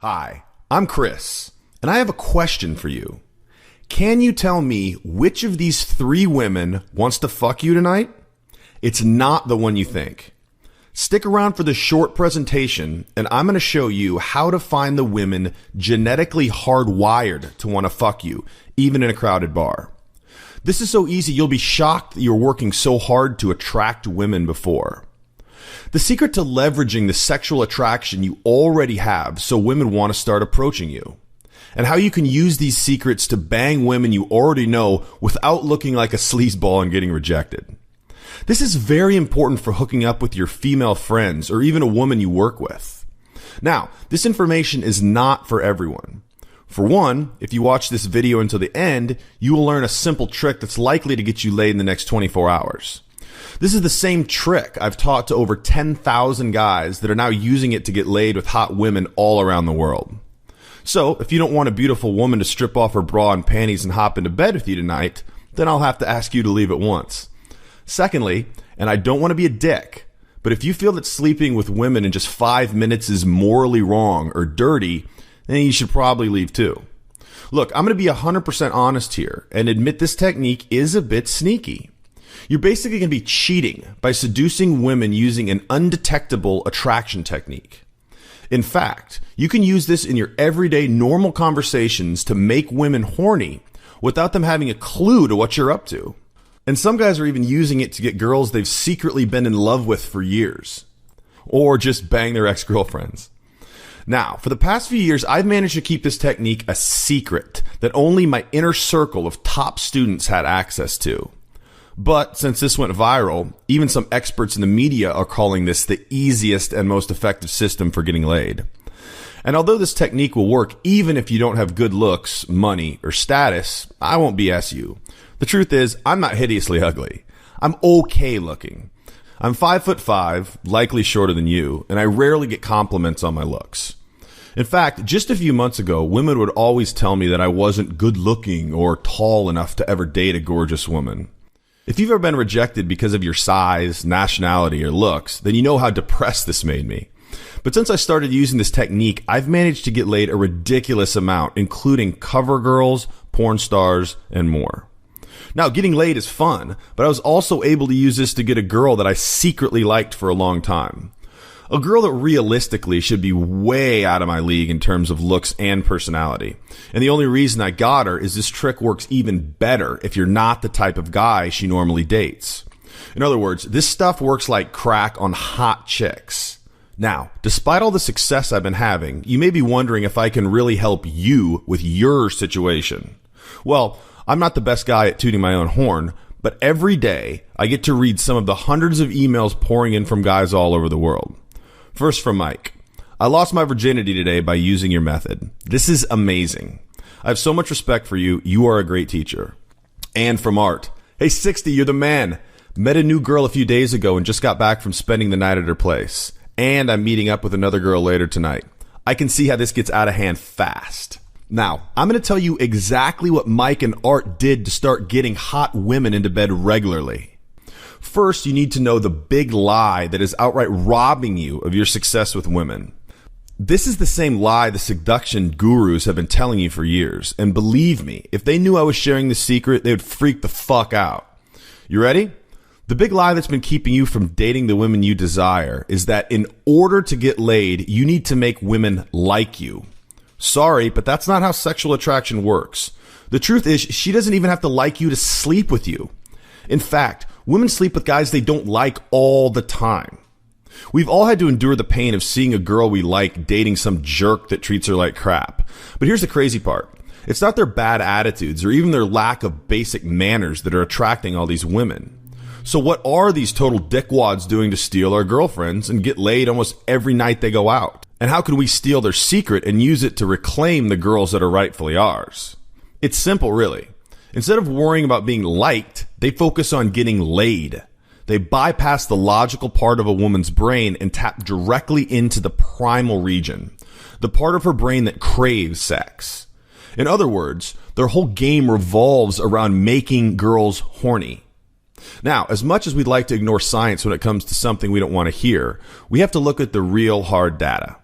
Hi, I'm Chris, and I have a question for you. Can you tell me which of these three women wants to fuck you tonight? It's not the one you think. Stick around for the short presentation, and I'm going to show you how to find the women genetically hardwired to want to fuck you, even in a crowded bar. This is so easy, you'll be shocked that you're working so hard to attract women before. The secret to leveraging the sexual attraction you already have so women want to start approaching you. And how you can use these secrets to bang women you already know without looking like a sleazeball and getting rejected. This is very important for hooking up with your female friends or even a woman you work with. Now, this information is not for everyone. For one, if you watch this video until the end, you will learn a simple trick that's likely to get you laid in the next 24 hours. This is the same trick I've taught to over 10,000 guys that are now using it to get laid with hot women all around the world. So, if you don't want a beautiful woman to strip off her bra and panties and hop into bed with you tonight, then I'll have to ask you to leave at once. Secondly, and I don't want to be a dick, but if you feel that sleeping with women in just 5 minutes is morally wrong or dirty, then you should probably leave too. Look, I'm going to be 100% honest here and admit this technique is a bit sneaky. You're basically going to be cheating by seducing women using an undetectable attraction technique. In fact, you can use this in your everyday normal conversations to make women horny without them having a clue to what you're up to. And some guys are even using it to get girls they've secretly been in love with for years. Or just bang their ex-girlfriends. Now, for the past few years, I've managed to keep this technique a secret that only my inner circle of top students had access to. But since this went viral, even some experts in the media are calling this the easiest and most effective system for getting laid. And although this technique will work even if you don't have good looks, money, or status, I won't BS you. The truth is, I'm not hideously ugly. I'm okay looking. I'm 5'5", likely shorter than you, and I rarely get compliments on my looks. In fact, just a few months ago, women would always tell me that I wasn't good looking or tall enough to ever date a gorgeous woman. If you've ever been rejected because of your size, nationality, or looks, then you know how depressed this made me. But since I started using this technique, I've managed to get laid a ridiculous amount, including cover girls, porn stars, and more. Now, getting laid is fun, but I was also able to use this to get a girl that I secretly liked for a long time. A girl that realistically should be way out of my league in terms of looks and personality. And the only reason I got her is this trick works even better if you're not the type of guy she normally dates. In other words, this stuff works like crack on hot chicks. Now, despite all the success I've been having, you may be wondering if I can really help you with your situation. Well, I'm not the best guy at tooting my own horn, but every day I get to read some of the hundreds of emails pouring in from guys all over the world. First from Mike. I lost my virginity today by using your method. This is amazing. I have so much respect for you. You are a great teacher. And from Art. Hey, 60, you're the man. Met a new girl a few days ago and just got back from spending the night at her place. And I'm meeting up with another girl later tonight. I can see how this gets out of hand fast. Now, I'm going to tell you exactly what Mike and Art did to start getting hot women into bed regularly. First, you need to know the big lie that is outright robbing you of your success with women. This is the same lie the seduction gurus have been telling you for years. And believe me, if they knew I was sharing this secret, they would freak the fuck out. You ready? The big lie that's been keeping you from dating the women you desire is that in order to get laid, you need to make women like you. Sorry, but that's not how sexual attraction works. The truth is, she doesn't even have to like you to sleep with you. In fact, women sleep with guys they don't like all the time. We've all had to endure the pain of seeing a girl we like dating some jerk that treats her like crap. But here's the crazy part. It's not their bad attitudes or even their lack of basic manners that are attracting all these women. So what are these total dickwads doing to steal our girlfriends and get laid almost every night they go out? And how can we steal their secret and use it to reclaim the girls that are rightfully ours? It's simple, really. Instead of worrying about being liked, they focus on getting laid. They bypass the logical part of a woman's brain and tap directly into the primal region, the part of her brain that craves sex. In other words, their whole game revolves around making girls horny. Now, as much as we'd like to ignore science when it comes to something we don't want to hear, we have to look at the real hard data.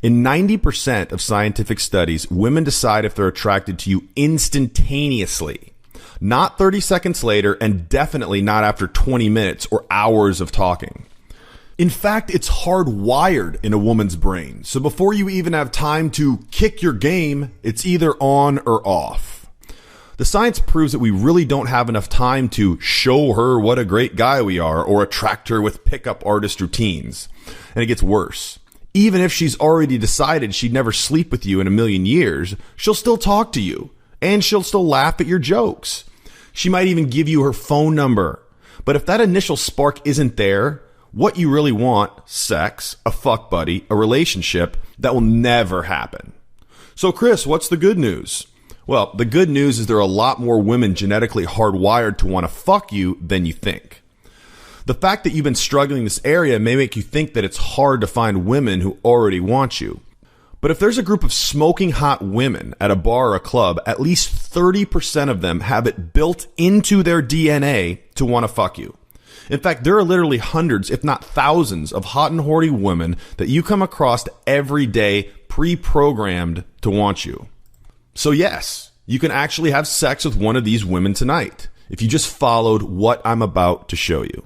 In 90% of scientific studies, women decide if they're attracted to you instantaneously, not 30 seconds later, and definitely not after 20 minutes or hours of talking. In fact, it's hardwired in a woman's brain. So before you even have time to kick your game, it's either on or off. The science proves that we really don't have enough time to show her what a great guy we are or attract her with pickup artist routines. And it gets worse. Even if she's already decided she'd never sleep with you in a million years, she'll still talk to you. And she'll still laugh at your jokes. She might even give you her phone number. But if that initial spark isn't there, what you really want, sex, a fuck buddy, a relationship, that will never happen. So Chris, what's the good news? Well, the good news is there are a lot more women genetically hardwired to want to fuck you than you think. The fact that you've been struggling in this area may make you think that it's hard to find women who already want you. But if there's a group of smoking hot women at a bar or a club, at least 30% of them have it built into their DNA to want to fuck you. In fact, there are literally hundreds, if not thousands, of hot and horny women that you come across every day pre-programmed to want you. So yes, you can actually have sex with one of these women tonight if you just followed what I'm about to show you.